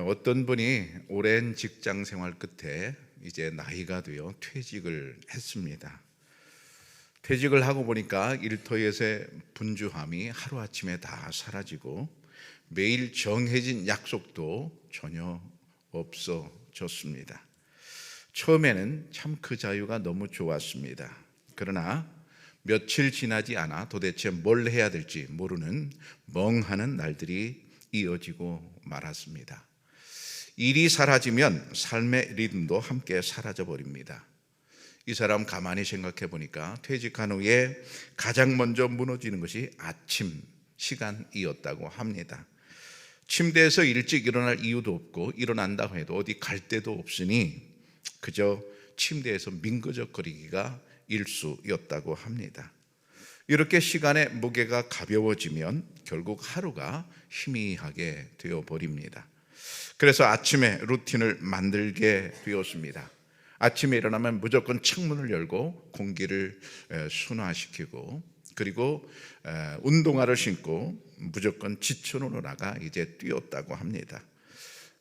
어떤 분이 오랜 직장 생활 끝에 이제 나이가 되어 퇴직을 했습니다. 퇴직을 하고 보니까 일터에서의 분주함이 하루아침에 다 사라지고 매일 정해진 약속도 전혀 없어졌습니다. 처음에는 참 그 자유가 너무 좋았습니다. 그러나 며칠 지나지 않아 도대체 뭘 해야 될지 모르는 멍하는 날들이 이어지고 말았습니다. 일이 사라지면 삶의 리듬도 함께 사라져 버립니다. 이 사람 가만히 생각해 보니까 퇴직한 후에 가장 먼저 무너지는 것이 아침 시간이었다고 합니다. 침대에서 일찍 일어날 이유도 없고 일어난다고 해도 어디 갈 데도 없으니 그저 침대에서 민거적거리기가 일수였다고 합니다. 이렇게 시간의 무게가 가벼워지면 결국 하루가 희미하게 되어버립니다. 그래서 아침에 루틴을 만들게 되었습니다. 아침에 일어나면 무조건 창문을 열고 공기를 순화시키고, 그리고 운동화를 신고 무조건 지천으로 나가 이제 뛰었다고 합니다.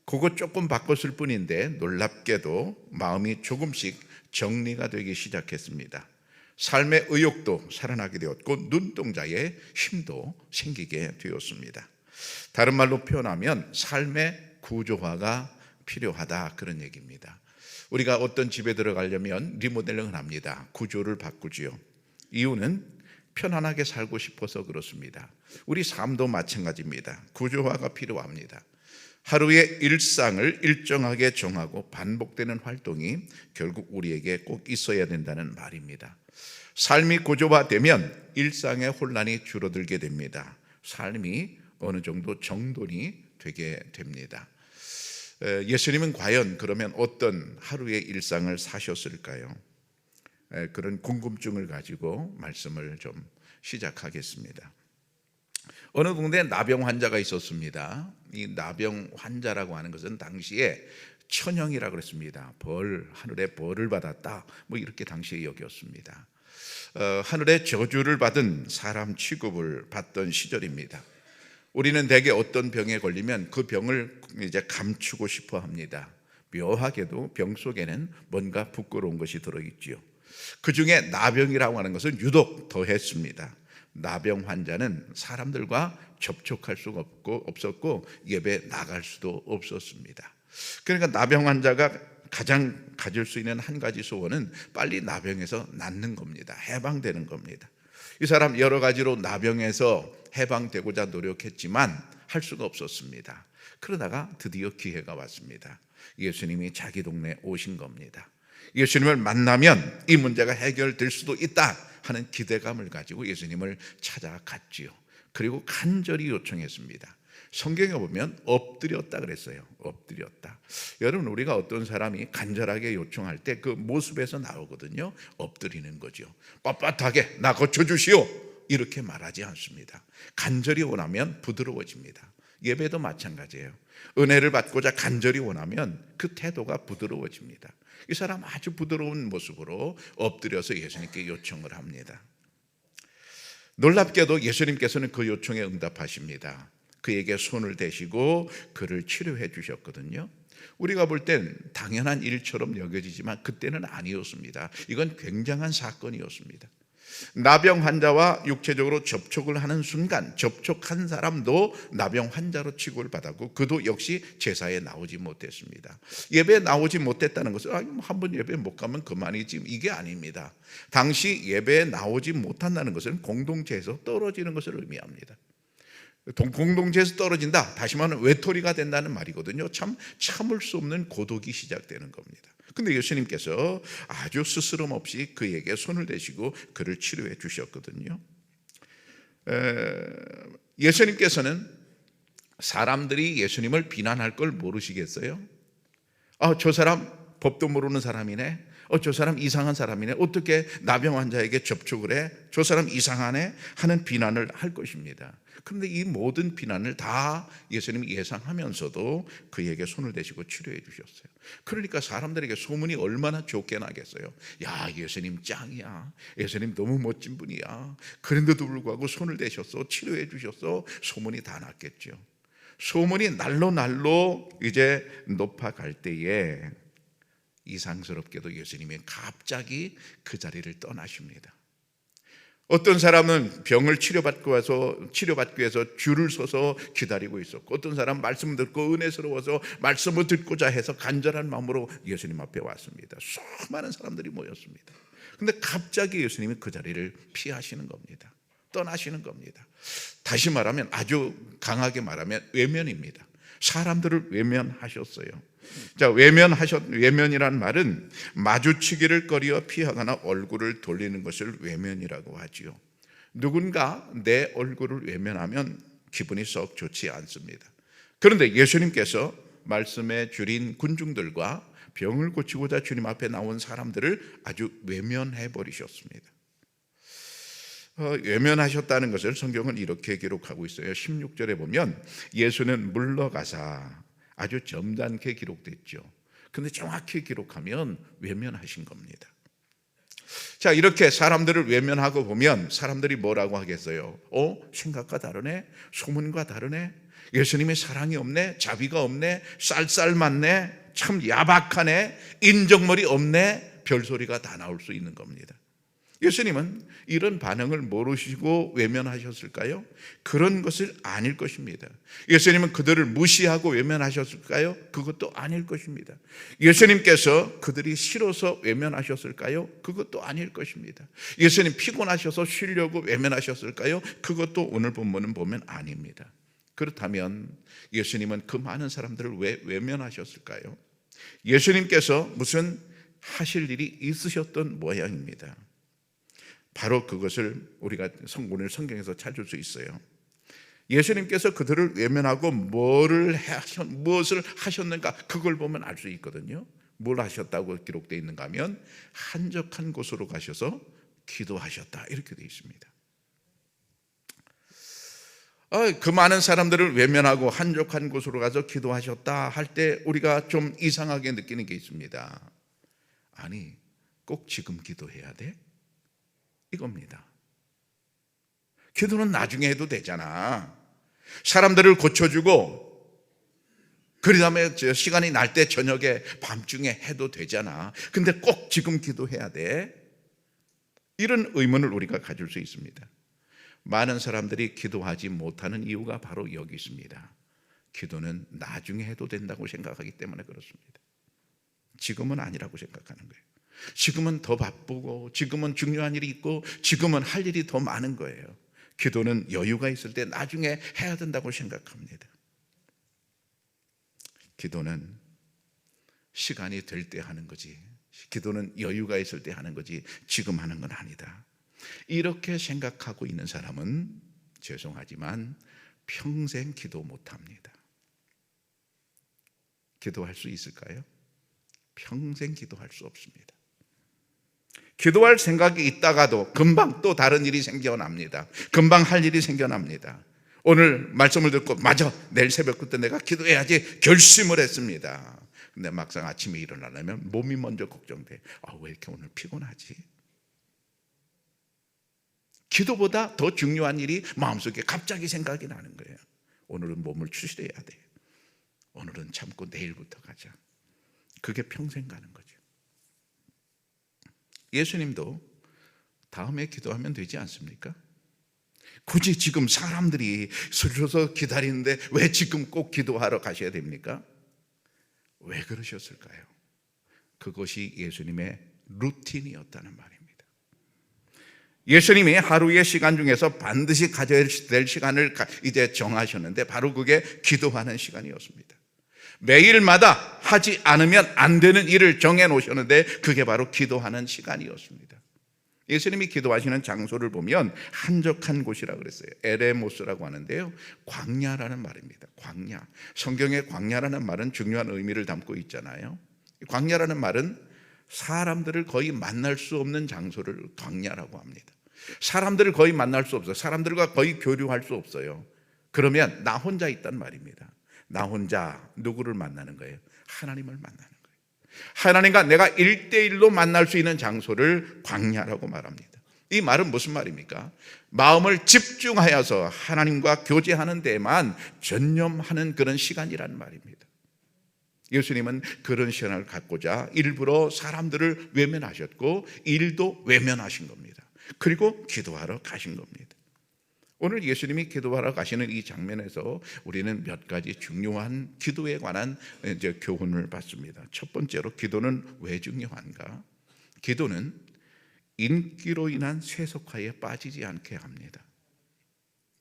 그거 조금 바꿨을 뿐인데 놀랍게도 마음이 조금씩 정리가 되기 시작했습니다. 삶의 의욕도 살아나게 되었고 눈동자에 힘도 생기게 되었습니다. 다른 말로 표현하면 삶의 구조화가 필요하다, 그런 얘기입니다. 우리가 어떤 집에 들어가려면 리모델링을 합니다. 구조를 바꾸지요. 이유는 편안하게 살고 싶어서 그렇습니다. 우리 삶도 마찬가지입니다. 구조화가 필요합니다. 하루의 일상을 일정하게 정하고 반복되는 활동이 결국 우리에게 꼭 있어야 된다는 말입니다. 삶이 구조화되면 일상의 혼란이 줄어들게 됩니다. 삶이 어느 정도 정돈이 되게 됩니다. 예수님은 과연 그러면 어떤 하루의 일상을 사셨을까요? 그런 궁금증을 가지고 말씀을 좀 시작하겠습니다. 어느 동네에 나병 환자가 있었습니다. 이 나병 환자라고 하는 것은 당시에 천형이라고 그랬습니다. 하늘에 벌을 받았다, 뭐 이렇게 당시에 여겼습니다. 하늘의 저주를 받은 사람 취급을 받던 시절입니다. 우리는 대개 어떤 병에 걸리면 그 병을 이제 감추고 싶어 합니다. 묘하게도 병 속에는 뭔가 부끄러운 것이 들어있지요. 그 중에 나병이라고 하는 것은 유독 더했습니다. 나병 환자는 사람들과 접촉할 수가 없었고 예배 나갈 수도 없었습니다. 그러니까 나병 환자가 가장 가질 수 있는 한 가지 소원은 빨리 나병에서 낫는 겁니다. 해방되는 겁니다. 이 사람 여러 가지로 나병에서 해방되고자 노력했지만 할 수가 없었습니다. 그러다가 드디어 기회가 왔습니다. 예수님이 자기 동네에 오신 겁니다. 예수님을 만나면 이 문제가 해결될 수도 있다 하는 기대감을 가지고 예수님을 찾아갔지요. 그리고 간절히 요청했습니다. 성경에 보면 엎드렸다 그랬어요. 엎드렸다. 여러분, 우리가 어떤 사람이 간절하게 요청할 때 그 모습에서 나오거든요. 엎드리는 거죠. 뻣뻣하게 나 고쳐주시오 이렇게 말하지 않습니다. 간절히 원하면 부드러워집니다. 예배도 마찬가지예요. 은혜를 받고자 간절히 원하면 그 태도가 부드러워집니다. 이 사람 아주 부드러운 모습으로 엎드려서 예수님께 요청을 합니다. 놀랍게도 예수님께서는 그 요청에 응답하십니다. 그에게 손을 대시고 그를 치료해 주셨거든요. 우리가 볼 땐 당연한 일처럼 여겨지지만 그때는 아니었습니다. 이건 굉장한 사건이었습니다. 나병 환자와 육체적으로 접촉을 하는 순간 접촉한 사람도 나병 환자로 취급을 받았고 그도 역시 제사에 나오지 못했습니다. 예배에 나오지 못했다는 것은 한 번 예배 못 가면 그만이지, 이게 아닙니다. 당시 예배에 나오지 못한다는 것은 공동체에서 떨어지는 것을 의미합니다. 공동체에서 떨어진다, 다시 말하면 외톨이가 된다는 말이거든요. 참을 수 없는 고독이 시작되는 겁니다. 근데 예수님께서 아주 스스럼 없이 그에게 손을 대시고 그를 치료해 주셨거든요. 예수님께서는 사람들이 예수님을 비난할 걸 모르시겠어요? 저 사람 법도 모르는 사람이네. 저 사람 이상한 사람이네. 어떻게 나병 환자에게 접촉을 해? 저 사람 이상하네 하는 비난을 할 것입니다. 그런데 이 모든 비난을 다 예수님이 예상하면서도 그에게 손을 대시고 치료해 주셨어요. 그러니까 사람들에게 소문이 얼마나 좋게 나겠어요. 야, 예수님 짱이야. 예수님 너무 멋진 분이야. 그런데도 불구하고 손을 대셨어, 치료해 주셨어. 소문이 다 났겠죠. 소문이 날로 이제 높아갈 때에 이상스럽게도 예수님이 갑자기 그 자리를 떠나십니다. 어떤 사람은 병을 치료받기 위해서 줄을 서서 기다리고 있었고, 어떤 사람은 말씀을 듣고 은혜스러워서 말씀을 듣고자 해서 간절한 마음으로 예수님 앞에 왔습니다. 수많은 사람들이 모였습니다. 근데 갑자기 예수님이 그 자리를 피하시는 겁니다. 떠나시는 겁니다. 다시 말하면, 아주 강하게 말하면 외면입니다. 사람들을 외면하셨어요. 자, 외면이란 말은 마주치기를 꺼려 피하거나 얼굴을 돌리는 것을 외면이라고 하지요. 누군가 내 얼굴을 외면하면 기분이 썩 좋지 않습니다. 그런데 예수님께서 말씀에 줄인 군중들과 병을 고치고자 주님 앞에 나온 사람들을 아주 외면해 버리셨습니다. 외면하셨다는 것을 성경은 이렇게 기록하고 있어요. 16절에 보면 예수는 물러가사, 아주 점잖게 기록됐죠. 근데 정확히 기록하면 외면하신 겁니다. 자, 이렇게 사람들을 외면하고 보면 사람들이 뭐라고 하겠어요? 생각과 다르네? 소문과 다르네? 예수님의 사랑이 없네? 자비가 없네? 쌀쌀 맞네? 참 야박하네? 인정머리 없네? 별소리가 다 나올 수 있는 겁니다. 예수님은 이런 반응을 모르시고 외면하셨을까요? 그런 것을 아닐 것입니다. 예수님은 그들을 무시하고 외면하셨을까요? 그것도 아닐 것입니다. 예수님께서 그들이 싫어서 외면하셨을까요? 그것도 아닐 것입니다. 예수님 피곤하셔서 쉬려고 외면하셨을까요? 그것도 오늘 본문은 보면 아닙니다. 그렇다면 예수님은 그 많은 사람들을 왜 외면하셨을까요? 예수님께서 무슨 하실 일이 있으셨던 모양입니다. 바로 그것을 우리가 오늘 성경에서 찾을 수 있어요. 예수님께서 그들을 외면하고 무엇을 하셨는가, 그걸 보면 알 수 있거든요. 뭘 하셨다고 기록되어 있는가 하면 한적한 곳으로 가셔서 기도하셨다, 이렇게 되어 있습니다. 그 많은 사람들을 외면하고 한적한 곳으로 가서 기도하셨다 할 때 우리가 좀 이상하게 느끼는 게 있습니다. 아니, 꼭 지금 기도해야 돼? 이겁니다. 기도는 나중에 해도 되잖아. 사람들을 고쳐주고 그 다음에 시간이 날 때 저녁에 밤중에 해도 되잖아. 근데 꼭 지금 기도해야 돼? 이런 의문을 우리가 가질 수 있습니다. 많은 사람들이 기도하지 못하는 이유가 바로 여기 있습니다. 기도는 나중에 해도 된다고 생각하기 때문에 그렇습니다. 지금은 아니라고 생각하는 거예요. 지금은 더 바쁘고, 지금은 중요한 일이 있고, 지금은 할 일이 더 많은 거예요. 기도는 여유가 있을 때 나중에 해야 된다고 생각합니다. 기도는 시간이 될 때 하는 거지, 기도는 여유가 있을 때 하는 거지, 지금 하는 건 아니다. 이렇게 생각하고 있는 사람은 죄송하지만 평생 기도 못합니다. 기도할 수 있을까요? 평생 기도할 수 없습니다. 기도할 생각이 있다가도 금방 또 다른 일이 생겨납니다. 금방 할 일이 생겨납니다. 오늘 말씀을 듣고 맞아, 내일 새벽부터 내가 기도해야지 결심을 했습니다. 근데 막상 아침에 일어나려면 몸이 먼저 걱정돼. 왜 이렇게 오늘 피곤하지? 기도보다 더 중요한 일이 마음속에 갑자기 생각이 나는 거예요. 오늘은 몸을 추스려야 돼. 오늘은 참고 내일부터 가자. 그게 평생 가는 거죠. 예수님도 다음에 기도하면 되지 않습니까? 굳이 지금 사람들이 서서 기다리는데 왜 지금 꼭 기도하러 가셔야 됩니까? 왜 그러셨을까요? 그것이 예수님의 루틴이었다는 말입니다. 예수님이 하루의 시간 중에서 반드시 가져야 될 시간을 이제 정하셨는데 바로 그게 기도하는 시간이었습니다. 매일마다 하지 않으면 안 되는 일을 정해 놓으셨는데 그게 바로 기도하는 시간이었습니다. 예수님이 기도하시는 장소를 보면 한적한 곳이라고 그랬어요. 에레모스라고 하는데요, 광야라는 말입니다. 광야. 성경에 광야라는 말은 중요한 의미를 담고 있잖아요. 광야라는 말은 사람들을 거의 만날 수 없는 장소를 광야라고 합니다. 사람들을 거의 만날 수 없어요. 사람들과 거의 교류할 수 없어요. 그러면 나 혼자 있단 말입니다. 나 혼자 누구를 만나는 거예요? 하나님을 만나는 거예요. 하나님과 내가 1대1로 만날 수 있는 장소를 광야라고 말합니다. 이 말은 무슨 말입니까? 마음을 집중하여서 하나님과 교제하는 데만 전념하는 그런 시간이라는 말입니다. 예수님은 그런 시간을 갖고자 일부러 사람들을 외면하셨고 일도 외면하신 겁니다. 그리고 기도하러 가신 겁니다. 오늘 예수님이 기도하러 가시는 이 장면에서 우리는 몇 가지 중요한 기도에 관한 교훈을 받습니다. 첫 번째로 기도는 왜 중요한가? 기도는 인기로 인한 세속화에 빠지지 않게 합니다.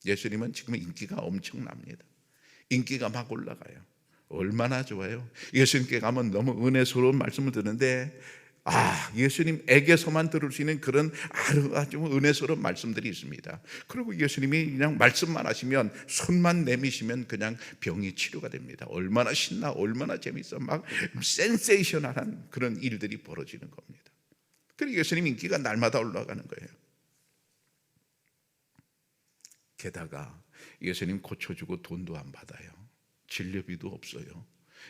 예수님은 지금 인기가 엄청납니다. 인기가 막 올라가요. 얼마나 좋아요. 예수님께 가면 너무 은혜스러운 말씀을 듣는데 예수님에게서만 들을 수 있는 그런 아주 은혜스러운 말씀들이 있습니다. 그리고 예수님이 그냥 말씀만 하시면 손만 내미시면 그냥 병이 치료가 됩니다. 얼마나 신나, 얼마나 재밌어. 막 센세이셔널한 그런 일들이 벌어지는 겁니다. 그리고 예수님 인기가 날마다 올라가는 거예요. 게다가 예수님 고쳐주고 돈도 안 받아요. 진료비도 없어요.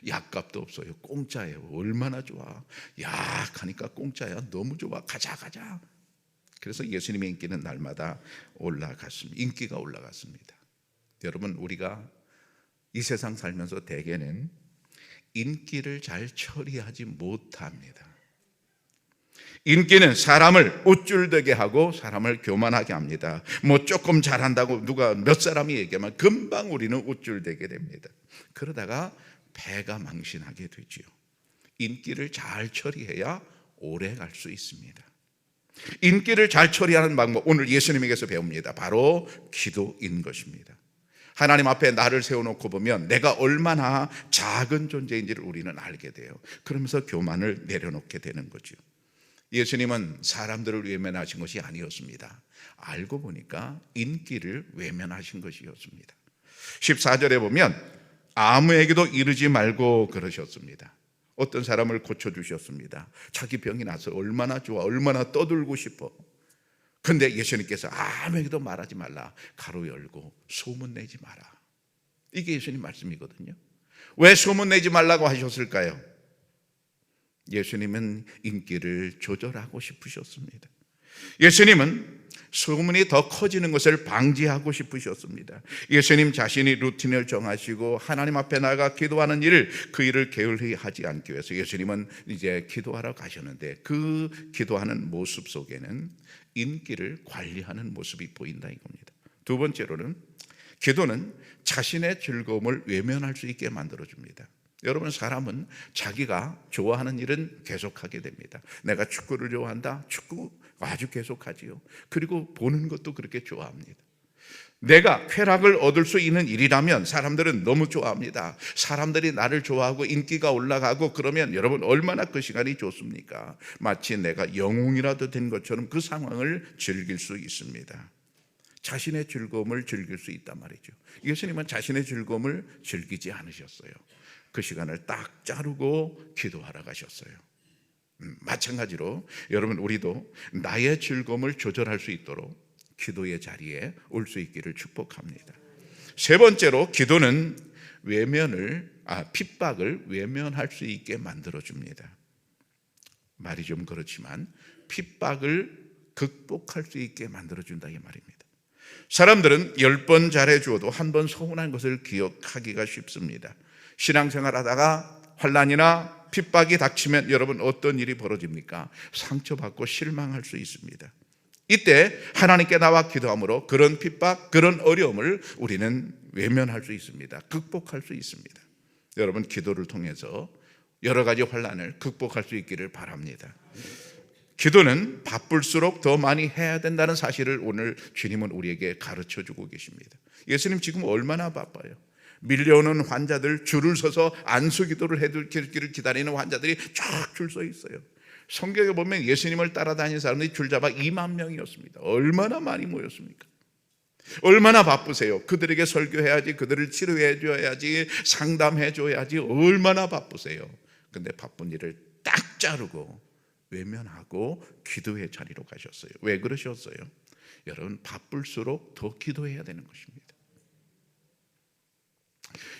약값도 없어요. 공짜예요. 얼마나 좋아. 약하니까 공짜야. 너무 좋아. 가자. 그래서 예수님의 인기는 날마다 올라갔습니다. 인기가 올라갔습니다. 여러분, 우리가 이 세상 살면서 대개는 인기를 잘 처리하지 못합니다. 인기는 사람을 우쭐대게 하고 사람을 교만하게 합니다. 조금 잘한다고 누가 몇 사람이 얘기하면 금방 우리는 우쭐대게 됩니다. 그러다가 배가 망신하게 되지요. 인기를 잘 처리해야 오래 갈 수 있습니다. 인기를 잘 처리하는 방법, 오늘 예수님에게서 배웁니다. 바로 기도인 것입니다. 하나님 앞에 나를 세워놓고 보면 내가 얼마나 작은 존재인지를 우리는 알게 돼요. 그러면서 교만을 내려놓게 되는 거죠. 예수님은 사람들을 외면하신 것이 아니었습니다. 알고 보니까 인기를 외면하신 것이었습니다. 14절에 보면 아무에게도 이르지 말고 그러셨습니다. 어떤 사람을 고쳐주셨습니다. 자기 병이 나서 얼마나 좋아, 얼마나 떠들고 싶어. 근데 예수님께서 아무에게도 말하지 말라. 가로 열고 소문내지 마라. 이게 예수님 말씀이거든요. 왜 소문내지 말라고 하셨을까요? 예수님은 인기를 조절하고 싶으셨습니다. 예수님은 소문이 더 커지는 것을 방지하고 싶으셨습니다. 예수님 자신이 루틴을 정하시고 하나님 앞에 나가 기도하는 일을 그 일을 게을리 하지 않기 위해서 예수님은 이제 기도하러 가셨는데 그 기도하는 모습 속에는 인기를 관리하는 모습이 보인다 이겁니다. 두 번째로는 기도는 자신의 즐거움을 외면할 수 있게 만들어줍니다. 여러분, 사람은 자기가 좋아하는 일은 계속하게 됩니다. 내가 축구를 좋아한다? 축구 아주 계속하지요. 그리고 보는 것도 그렇게 좋아합니다. 내가 쾌락을 얻을 수 있는 일이라면 사람들은 너무 좋아합니다. 사람들이 나를 좋아하고 인기가 올라가고 그러면 여러분 얼마나 그 시간이 좋습니까? 마치 내가 영웅이라도 된 것처럼 그 상황을 즐길 수 있습니다. 자신의 즐거움을 즐길 수 있단 말이죠. 예수님은 자신의 즐거움을 즐기지 않으셨어요. 그 시간을 딱 자르고 기도하러 가셨어요. 마찬가지로 여러분, 우리도 나의 즐거움을 조절할 수 있도록 기도의 자리에 올 수 있기를 축복합니다. 세 번째로 기도는 핍박을 외면할 수 있게 만들어줍니다. 말이 좀 그렇지만 핍박을 극복할 수 있게 만들어준다 이 말입니다. 사람들은 10번 잘해주어도 한 번 서운한 것을 기억하기가 쉽습니다. 신앙생활 하다가 환난이나 핍박이 닥치면 여러분 어떤 일이 벌어집니까? 상처받고 실망할 수 있습니다. 이때 하나님께 나와 기도함으로 그런 핍박, 그런 어려움을 우리는 외면할 수 있습니다. 극복할 수 있습니다. 여러분, 기도를 통해서 여러 가지 환난을 극복할 수 있기를 바랍니다. 기도는 바쁠수록 더 많이 해야 된다는 사실을 오늘 주님은 우리에게 가르쳐주고 계십니다. 예수님 지금 얼마나 바빠요. 밀려오는 환자들, 줄을 서서 안수기도를 해드리기를 기다리는 환자들이 쫙 줄 서 있어요. 성경에 보면 예수님을 따라다니는 사람들이 줄잡아 2만 명이었습니다. 얼마나 많이 모였습니까? 얼마나 바쁘세요. 그들에게 설교해야지, 그들을 치료해 줘야지, 상담해 줘야지, 얼마나 바쁘세요. 근데 바쁜 일을 딱 자르고 외면하고 기도의 자리로 가셨어요. 왜 그러셨어요? 여러분, 바쁠수록 더 기도해야 되는 것입니다.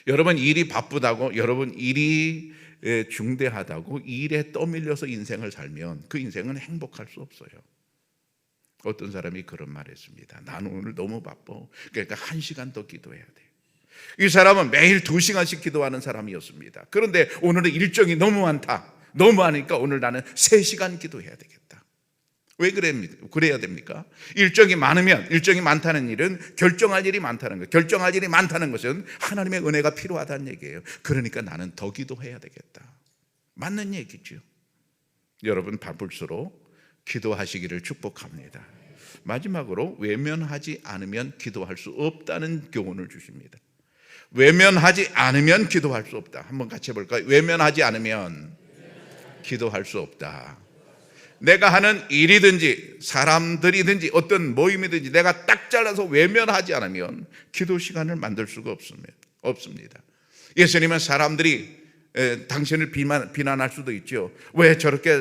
여러분, 일이 바쁘다고, 여러분 일이 중대하다고 일에 떠밀려서 인생을 살면 그 인생은 행복할 수 없어요. 어떤 사람이 그런 말 했습니다. 나는 오늘 너무 바빠. 그러니까 1시간 더 기도해야 돼. 이 사람은 매일 2시간씩 기도하는 사람이었습니다. 그런데 오늘은 일정이 너무 많다. 너무 많으니까 오늘 나는 3시간 기도해야 되겠다. 왜 그래야 됩니까? 일정이 많다는 일은 결정할 일이 많다는 거예요. 결정할 일이 많다는 것은 하나님의 은혜가 필요하다는 얘기예요. 그러니까 나는 더 기도해야 되겠다. 맞는 얘기죠. 여러분 바쁠수록 기도하시기를 축복합니다. 마지막으로 외면하지 않으면 기도할 수 없다는 교훈을 주십니다. 외면하지 않으면 기도할 수 없다. 한번 같이 해볼까요? 외면하지 않으면 기도할 수 없다. 내가 하는 일이든지 사람들이든지 어떤 모임이든지 내가 딱 잘라서 외면하지 않으면 기도 시간을 만들 수가 없습니다. 예수님은 사람들이 당신을 비난할 수도 있죠. 왜 저렇게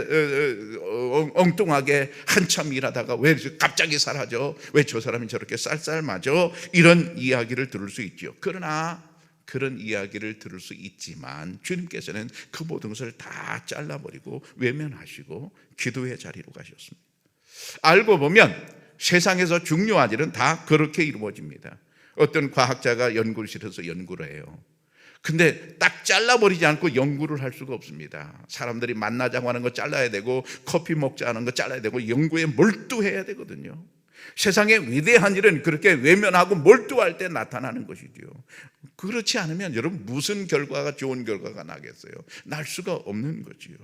엉뚱하게 한참 일하다가 왜 갑자기 사라져? 왜 저 사람이 저렇게 쌀쌀맞아? 이런 이야기를 들을 수 있죠. 그러나 그런 이야기를 들을 수 있지만 주님께서는 그 모든 것을 다 잘라버리고 외면하시고 기도의 자리로 가셨습니다. 알고 보면 세상에서 중요한 일은 다 그렇게 이루어집니다. 어떤 과학자가 연구실에서 연구를 해요. 근데 딱 잘라버리지 않고 연구를 할 수가 없습니다. 사람들이 만나자고 하는 거 잘라야 되고 커피 먹자 하는 거 잘라야 되고 연구에 몰두해야 되거든요. 세상의 위대한 일은 그렇게 외면하고 몰두할 때 나타나는 것이죠. 그렇지 않으면 여러분 무슨 결과가 좋은 결과가 나겠어요? 날 수가 없는 거지요.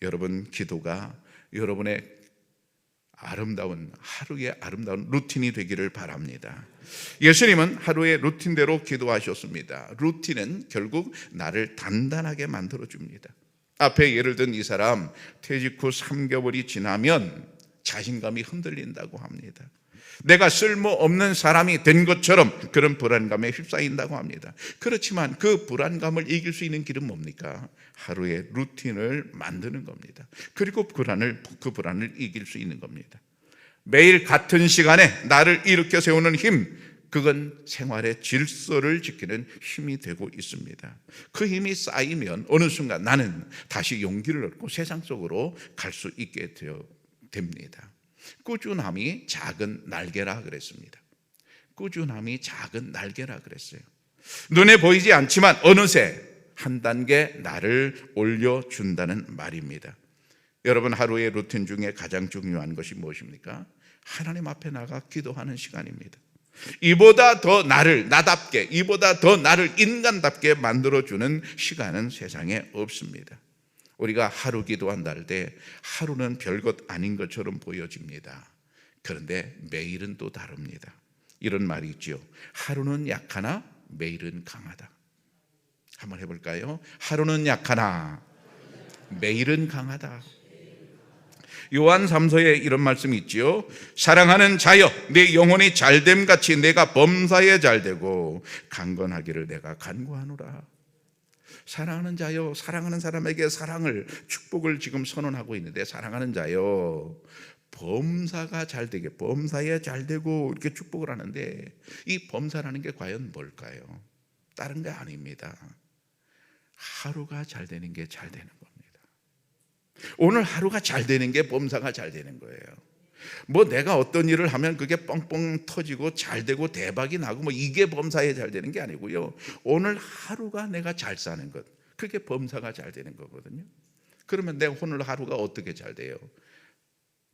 여러분 기도가 여러분의 하루의 아름다운 루틴이 되기를 바랍니다. 예수님은 하루의 루틴대로 기도하셨습니다. 루틴은 결국 나를 단단하게 만들어줍니다. 앞에 예를 든 이 사람 퇴직 후 3개월이 지나면 자신감이 흔들린다고 합니다. 내가 쓸모없는 사람이 된 것처럼 그런 불안감에 휩싸인다고 합니다. 그렇지만 그 불안감을 이길 수 있는 길은 뭡니까? 하루의 루틴을 만드는 겁니다. 그리고 그 불안을 이길 수 있는 겁니다. 매일 같은 시간에 나를 일으켜 세우는 힘, 그건 생활의 질서를 지키는 힘이 되고 있습니다. 그 힘이 쌓이면 어느 순간 나는 다시 용기를 얻고 세상 속으로 갈 수 있게 됩니다. 꾸준함이 작은 날개라 그랬습니다. 꾸준함이 작은 날개라 그랬어요. 눈에 보이지 않지만 어느새 한 단계 나를 올려준다는 말입니다. 여러분 하루의 루틴 중에 가장 중요한 것이 무엇입니까? 하나님 앞에 나가 기도하는 시간입니다. 이보다 더 나답게, 이보다 더 나를 인간답게 만들어주는 시간은 세상에 없습니다. 우리가 하루 기도한다 때 하루는 별것 아닌 것처럼 보여집니다. 그런데 매일은 또 다릅니다. 이런 말이 있죠. 하루는 약하나 매일은 강하다. 한번 해볼까요? 하루는 약하나 매일은 강하다. 요한 3서에 이런 말씀이 있지요. 사랑하는 자여 내 영혼이 잘됨 같이 내가 범사에 잘되고 강건하기를 내가 간구하노라. 사랑하는 자여, 사랑하는 사람에게 사랑을, 축복을 지금 선언하고 있는데 사랑하는 자여 범사가 잘되게, 범사에 잘되고 이렇게 축복을 하는데 이 범사라는 게 과연 뭘까요? 다른 게 아닙니다. 하루가 잘 되는 게 잘 되는 겁니다. 오늘 하루가 잘 되는 게 범사가 잘 되는 거예요. 뭐 내가 어떤 일을 하면 그게 뻥뻥 터지고 잘 되고 대박이 나고 뭐 이게 범사에 잘 되는 게 아니고요. 오늘 하루가 내가 잘 사는 것, 그게 범사가 잘 되는 거거든요. 그러면 내 오늘 하루가 어떻게 잘 돼요?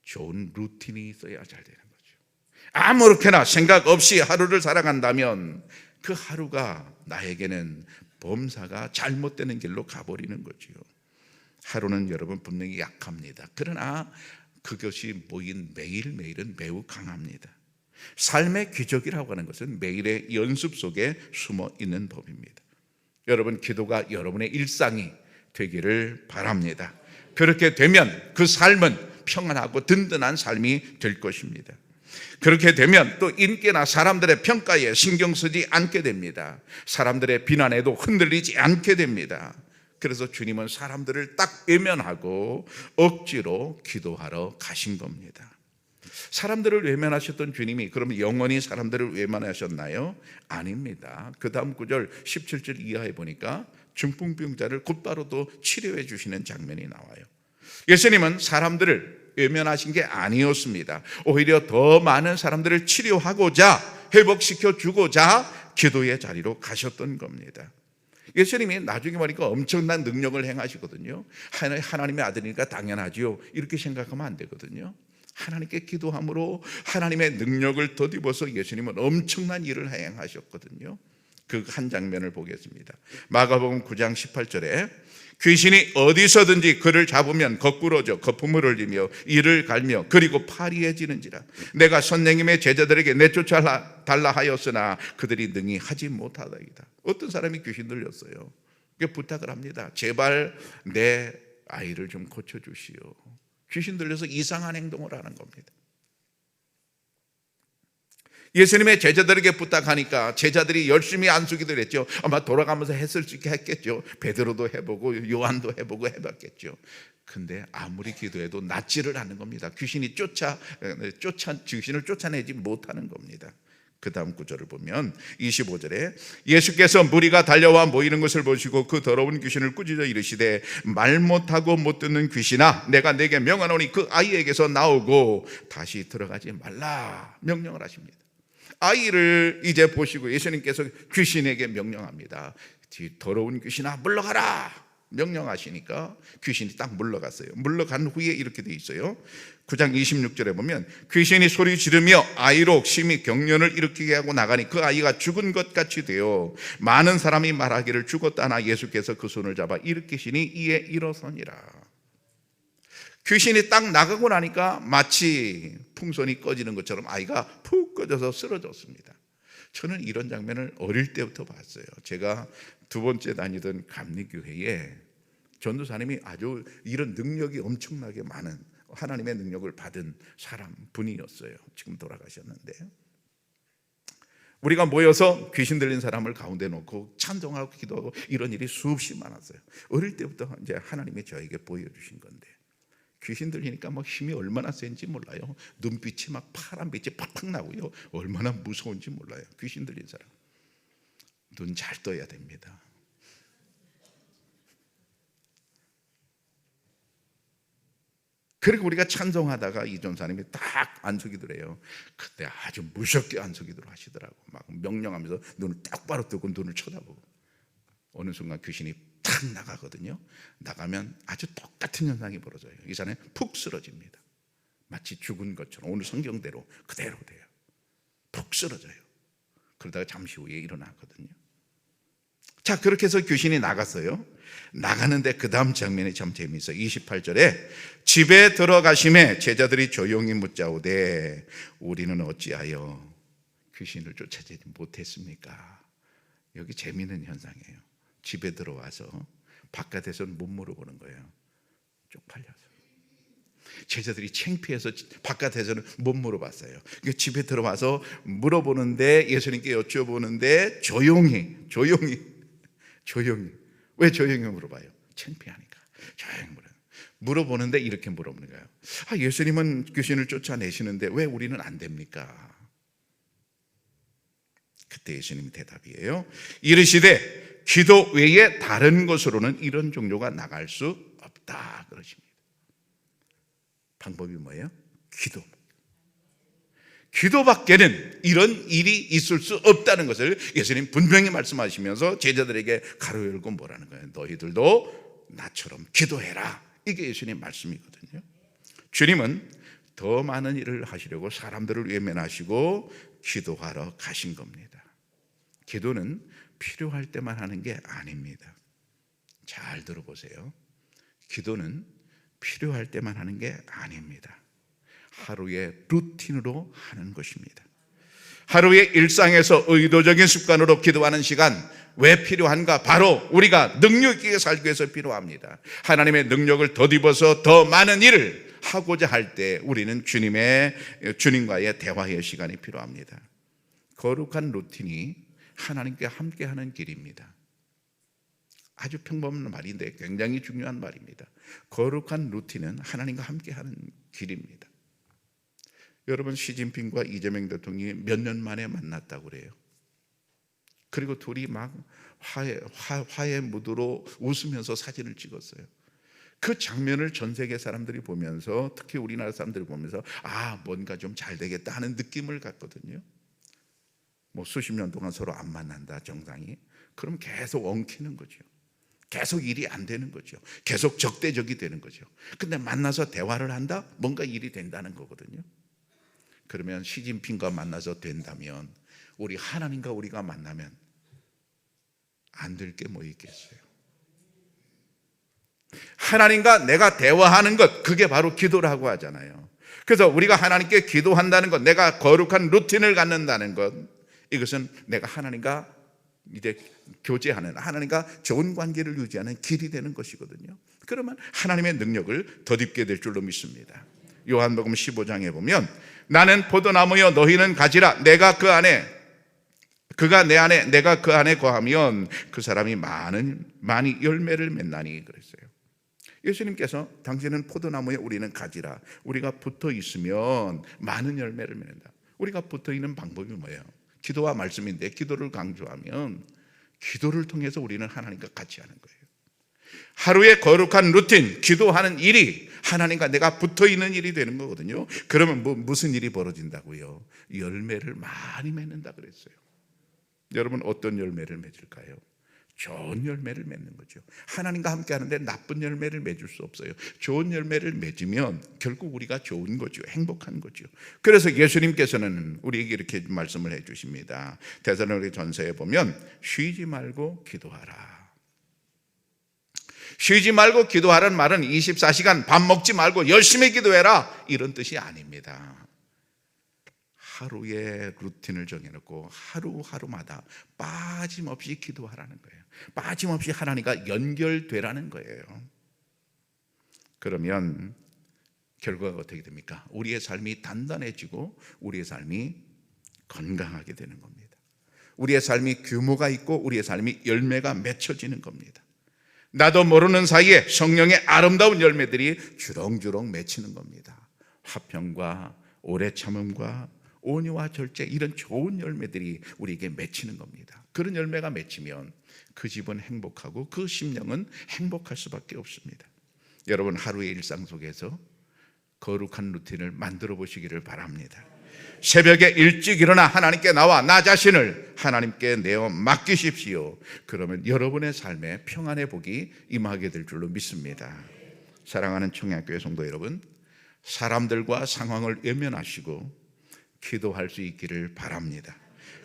좋은 루틴이 있어야 잘 되는 거죠. 아무렇게나 생각 없이 하루를 살아간다면 그 하루가 나에게는 범사가 잘못되는 길로 가버리는 거지요. 하루는 여러분 분명히 약합니다. 그러나 그것이 모인 매일매일은 매우 강합니다. 삶의 기적이라고 하는 것은 매일의 연습 속에 숨어 있는 법입니다. 여러분 기도가 여러분의 일상이 되기를 바랍니다. 그렇게 되면 그 삶은 평안하고 든든한 삶이 될 것입니다. 그렇게 되면 또 인기나 사람들의 평가에 신경 쓰지 않게 됩니다. 사람들의 비난에도 흔들리지 않게 됩니다. 그래서 주님은 사람들을 딱 외면하고 억지로 기도하러 가신 겁니다. 사람들을 외면하셨던 주님이 그러면 영원히 사람들을 외면하셨나요? 아닙니다. 그 다음 구절 17절 이하에 보니까 중풍병자를 곧바로 또 치료해 주시는 장면이 나와요. 예수님은 사람들을 외면하신 게 아니었습니다. 오히려 더 많은 사람들을 치료하고자, 회복시켜 주고자 기도의 자리로 가셨던 겁니다. 예수님이 나중에 보니까 엄청난 능력을 행하시거든요. 하나님의 아들이니까 당연하지요, 이렇게 생각하면 안 되거든요. 하나님께 기도함으로 하나님의 능력을 덧입어서 예수님은 엄청난 일을 행하셨거든요. 그 한 장면을 보겠습니다. 마가복음 9장 18절에 귀신이 어디서든지 그를 잡으면 거꾸러져 거품을 흘리며 이를 갈며 그리고 파리해지는지라. 내가 선생님의 제자들에게 내쫓아 달라 하였으나 그들이 능히 하지 못하다이다. 어떤 사람이 귀신 들렸어요. 부탁을 합니다. 제발 내 아이를 좀 고쳐주시오. 귀신 들려서 이상한 행동을 하는 겁니다. 예수님의 제자들에게 부탁하니까 제자들이 열심히 안수기도를 했죠. 아마 돌아가면서 했을 수 있게 했겠죠. 베드로도 해보고 요한도 해보고 해봤겠죠. 근데 아무리 기도해도 낫지를 않는 겁니다. 귀신을 쫓아내지 못하는 겁니다. 그 다음 구절을 보면 25절에 예수께서 무리가 달려와 모이는 것을 보시고 그 더러운 귀신을 꾸짖어 이르시되 말 못하고 못 듣는 귀신아, 내가 내게 명하노니 그 아이에게서 나오고 다시 들어가지 말라 명령을 하십니다. 아이를 이제 보시고 예수님께서 귀신에게 명령합니다. 더러운 귀신아 물러가라 명령하시니까 귀신이 딱 물러갔어요. 물러간 후에 이렇게 돼 있어요. 9장 26절에 보면 귀신이 소리 지르며 아이로 심히 경련을 일으키게 하고 나가니 그 아이가 죽은 것 같이 되어 많은 사람이 말하기를 죽었다나 예수께서 그 손을 잡아 일으키시니 이에 일어서니라. 귀신이 딱 나가고 나니까 마치 풍선이 꺼지는 것처럼 아이가 푹 꺼져서 쓰러졌습니다. 저는 이런 장면을 어릴 때부터 봤어요. 제가 두 번째 다니던 감리교회에 전도사님이 아주 이런 능력이 엄청나게 많은 하나님의 능력을 받은 분이었어요. 지금 돌아가셨는데 우리가 모여서 귀신 들린 사람을 가운데 놓고 찬송하고 기도하고 이런 일이 수없이 많았어요. 어릴 때부터 이제 하나님이 저에게 보여주신 건데 귀신 들리니까 막 힘이 얼마나 센지 몰라요. 눈빛이 막 파란빛이 팍팍 나고요. 얼마나 무서운지 몰라요. 귀신 들린 사람 눈 잘 떠야 됩니다. 그리고 우리가 찬송하다가 이 전사님이 딱 안수기도를 해요. 그때 아주 무섭게 안수기도를 하시더라고. 막 명령하면서 눈을 똑바로 뜨고 눈을 쳐다보고 어느 순간 귀신이 탁 나가거든요. 나가면 아주 똑같은 현상이 벌어져요. 이 사람이 푹 쓰러집니다. 마치 죽은 것처럼 오늘 성경대로 그대로 돼요. 푹 쓰러져요. 그러다가 잠시 후에 일어나거든요. 자, 그렇게 해서 귀신이 나갔어요. 나가는데 그 다음 장면이 참 재미있어요. 28절에 집에 들어가심에 제자들이 조용히 묻자오되 우리는 어찌하여 귀신을 쫓아내지 못했습니까? 여기 재미있는 현상이에요. 집에 들어와서 바깥에서는 못 물어보는 거예요. 쪽팔려서. 제자들이 창피해서 바깥에서는 못 물어봤어요. 집에 들어와서 물어보는데 예수님께 여쭤보는데 조용히 왜 조용히 물어봐요? 창피하니까 조용히 물어보는데 이렇게 물어보는 거예요. 예수님은 귀신을 쫓아내시는데 왜 우리는 안 됩니까? 그때 예수님이 대답이에요. 이르시되 기도 외에 다른 것으로는 이런 종류가 나갈 수 없다 그러십니다. 방법이 뭐예요? 기도밖에는 이런 일이 있을 수 없다는 것을 예수님 분명히 말씀하시면서 제자들에게 가로 열고 뭐라는 거예요? 너희들도 나처럼 기도해라. 이게 예수님 말씀이거든요. 주님은 더 많은 일을 하시려고 사람들을 외면하시고 기도하러 가신 겁니다. 기도는 필요할 때만 하는 게 아닙니다. 잘 들어보세요. 기도는 필요할 때만 하는 게 아닙니다. 하루의 루틴으로 하는 것입니다. 하루의 일상에서 의도적인 습관으로 기도하는 시간 왜 필요한가? 바로 우리가 능력 있게 살기 위해서 필요합니다. 하나님의 능력을 덧입어서 더 많은 일을 하고자 할 때 우리는 주님과의 대화의 시간이 필요합니다. 거룩한 루틴이 하나님께 함께하는 길입니다. 아주 평범한 말인데 굉장히 중요한 말입니다. 거룩한 루틴은 하나님과 함께하는 길입니다. 여러분, 시진핑과 이재명 대통령이 몇 년 만에 만났다고 그래요. 그리고 둘이 막 화해 무드로 웃으면서 사진을 찍었어요. 그 장면을 전 세계 사람들이 보면서, 특히 우리나라 사람들이 보면서 뭔가 좀 잘 되겠다 하는 느낌을 갖거든요. 뭐 수십 년 동안 서로 안 만난다, 정상이. 그럼 계속 엉키는 거죠. 계속 일이 안 되는 거죠. 계속 적대적이 되는 거죠. 근데 만나서 대화를 한다? 뭔가 일이 된다는 거거든요. 그러면 시진핑과 만나서 된다면, 우리 하나님과 우리가 만나면 안 될 게 뭐 있겠어요? 하나님과 내가 대화하는 것, 그게 바로 기도라고 하잖아요. 그래서 우리가 하나님께 기도한다는 것, 내가 거룩한 루틴을 갖는다는 것, 이것은 내가 하나님과 이제 교제하는, 하나님과 좋은 관계를 유지하는 길이 되는 것이거든요. 그러면 하나님의 능력을 덧입게 될 줄로 믿습니다. 요한복음 15장에 보면, 나는 포도나무여 너희는 가지라, 내가 그 안에, 그가 내 안에, 내가 그 안에 거하면 그 사람이 많이 열매를 맺나니 그랬어요. 예수님께서 당신은 포도나무에 우리는 가지라, 우리가 붙어 있으면 많은 열매를 맺는다. 우리가 붙어 있는 방법이 뭐예요? 기도와 말씀인데, 기도를 강조하면 기도를 통해서 우리는 하나님과 같이 하는 거예요. 하루의 거룩한 루틴, 기도하는 일이 하나님과 내가 붙어 있는 일이 되는 거거든요. 그러면 무슨 일이 벌어진다고요? 열매를 많이 맺는다 그랬어요. 여러분, 어떤 열매를 맺을까요? 좋은 열매를 맺는 거죠. 하나님과 함께 하는데 나쁜 열매를 맺을 수 없어요. 좋은 열매를 맺으면 결국 우리가 좋은 거죠. 행복한 거죠. 그래서 예수님께서는 우리에게 이렇게 말씀을 해 주십니다. 데살로니가 전서에 보면, 쉬지 말고 기도하라. 쉬지 말고 기도하라는 말은 24시간 밥 먹지 말고 열심히 기도해라, 이런 뜻이 아닙니다. 하루의 루틴을 정해놓고 하루하루마다 빠짐없이 기도하라는 거예요. 빠짐없이 하나님과 연결되라는 거예요. 그러면 결과가 어떻게 됩니까? 우리의 삶이 단단해지고 우리의 삶이 건강하게 되는 겁니다. 우리의 삶이 규모가 있고 우리의 삶이 열매가 맺혀지는 겁니다. 나도 모르는 사이에 성령의 아름다운 열매들이 주렁주렁 맺히는 겁니다. 화평과 오래 참음과 온유와 절제, 이런 좋은 열매들이 우리에게 맺히는 겁니다. 그런 열매가 맺히면 그 집은 행복하고 그 심령은 행복할 수밖에 없습니다. 여러분, 하루의 일상 속에서 거룩한 루틴을 만들어 보시기를 바랍니다. 새벽에 일찍 일어나 하나님께 나와 나 자신을 하나님께 내어 맡기십시오. 그러면 여러분의 삶에 평안의 복이 임하게 될 줄로 믿습니다. 사랑하는 청양교회 성도 여러분, 사람들과 상황을 외면하시고 기도할 수 있기를 바랍니다.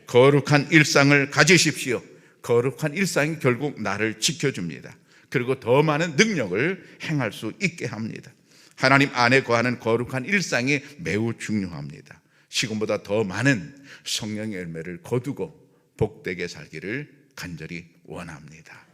거룩한 일상을 가지십시오. 거룩한 일상이 결국 나를 지켜줍니다. 그리고 더 많은 능력을 행할 수 있게 합니다. 하나님 안에 거하는 거룩한 일상이 매우 중요합니다. 지금보다 더 많은 성령의 열매를 거두고 복되게 살기를 간절히 원합니다.